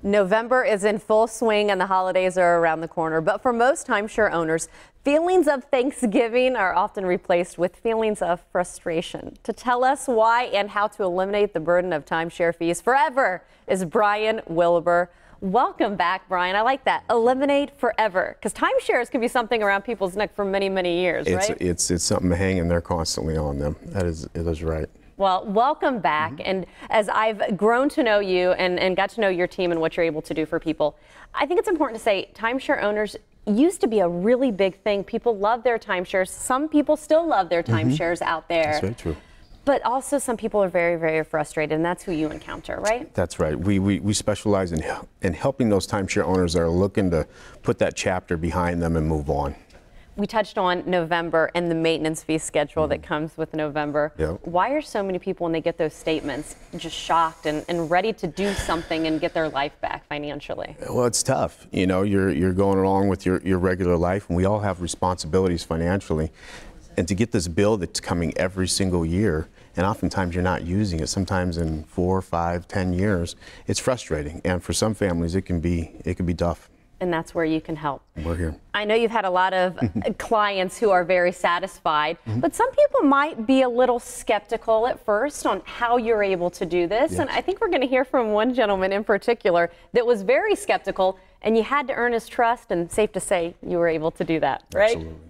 November is in full swing and the holidays are around the corner, but for most timeshare owners, feelings of Thanksgiving are often replaced with feelings of frustration. To tell us why and how to eliminate the burden of timeshare fees forever is Brian Wilbur. Welcome back, Brian. I like that. Eliminate forever, because timeshares can be something around people's neck for many, many years, right? It's something hanging there constantly on them. It is right. Well, welcome back. And as I've grown to know you and got to know your team and what you're able to do for people, I think it's important to say timeshare owners used to be a really big thing. People love their timeshares. Some people still love their timeshares out there. That's very true. But also some people are very, very frustrated, and that's who you encounter, right? That's right. We specialize in helping those timeshare owners that are looking to put that chapter behind them and move on. We touched on November and the maintenance fee schedule that comes with November. Yep. Why are so many people, when they get those statements, just shocked and ready to do something and get their life back financially? Well, it's tough. You know, you're going along with your regular life, and we all have responsibilities financially. And to get this bill that's coming every single year, and oftentimes you're not using it, sometimes in 4, 5, 10 years, it's frustrating. And for some families, it can be tough. And that's where you can help. We're here. I know you've had a lot of clients who are very satisfied, but some people might be a little skeptical at first on how you're able to do this. Yes. And I think we're going to hear from one gentleman in particular that was very skeptical, and you had to earn his trust, and safe to say you were able to do that, right? Absolutely.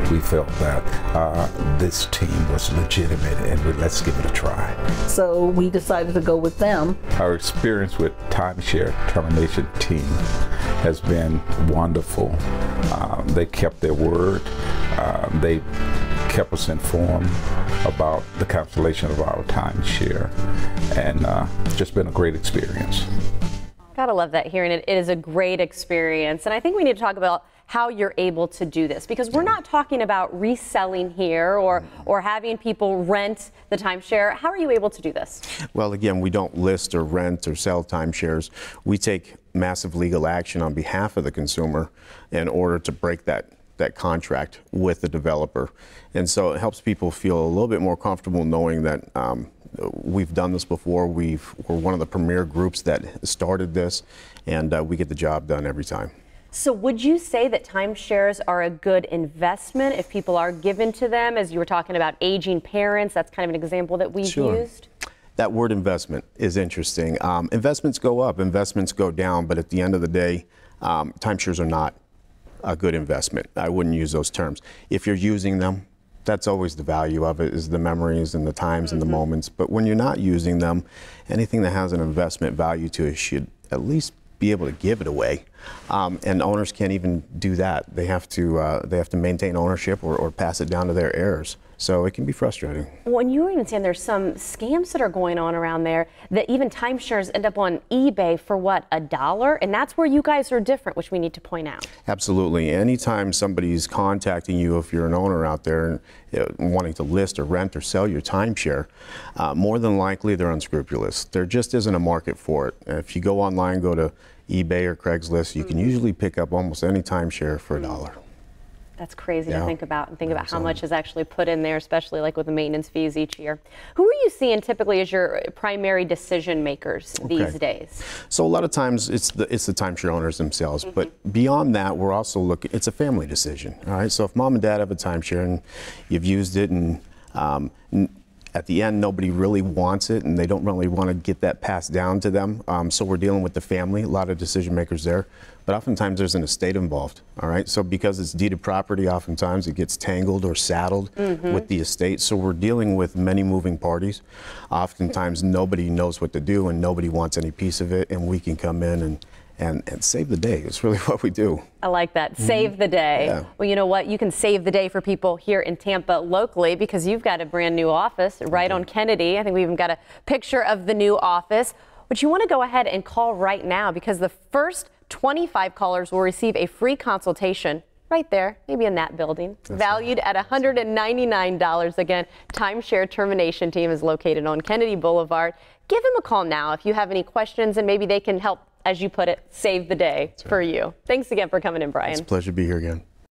We felt that this team was legitimate and let's give it a try. So we decided to go with them. Our experience with Timeshare Termination Team has been wonderful. They kept their word. They kept us informed about the cancellation of our timeshare, and just been a great experience. Gotta love that, hearing it. It is a great experience, and I think we need to talk about how you're able to do this, because we're not talking about reselling here or having people rent the timeshare. How are you able to do this? Well, again, we don't list or rent or sell timeshares. We take massive legal action on behalf of the consumer in order to break that contract with the developer. And so it helps people feel a little bit more comfortable knowing that we've done this before. We're one of the premier groups that started this, and we get the job done every time. So would you say that timeshares are a good investment if people are given to them? As you were talking about aging parents, that's kind of an example that we've used. That word investment is interesting. Investments go up, investments go down, but at the end of the day, timeshares are not a good investment. I wouldn't use those terms. If you're using them, that's always the value of it, is the memories and the times and the moments. But when you're not using them, anything that has an investment value to it should at least be able to give it away. And owners can't even do that. They have to maintain ownership or pass it down to their heirs. So it can be frustrating. When you were even saying there's some scams that are going on around there, that even timeshares end up on eBay for what, $1? And that's where you guys are different, which we need to point out. Absolutely. Anytime somebody's contacting you, if you're an owner out there and wanting to list or rent or sell your timeshare, more than likely they're unscrupulous. There just isn't a market for it. If you go online, go to eBay or Craigslist, you can usually pick up almost any timeshare for $1. That's crazy to think about, and think about how much is actually put in there, especially like with the maintenance fees each year. Who are you seeing typically as your primary decision makers these days? So a lot of times it's the timeshare owners themselves, but beyond that, we're also looking, it's a family decision. All right, so if mom and dad have a timeshare and you've used it, and at the end, nobody really wants it, and they don't really want to get that passed down to them. So we're dealing with the family, a lot of decision makers there. But oftentimes there's an estate involved, all right? So because it's deeded property, oftentimes it gets tangled or saddled with the estate. So we're dealing with many moving parties. Oftentimes nobody knows what to do, and nobody wants any piece of it, and we can come in and save the day. It's really what we do. I like that. Save the day. Yeah. Well, you know what? You can save the day for people here in Tampa locally, because you've got a brand new office right on Kennedy. I think we even got a picture of the new office. But you want to go ahead and call right now, because the first 25 callers will receive a free consultation right there, maybe in that building, valued at $199. Again, Timeshare Termination Team is located on Kennedy Boulevard. Give them a call now if you have any questions, and maybe they can help, as you put it, save the day for you. Thanks again for coming in, Brian. It's a pleasure to be here again.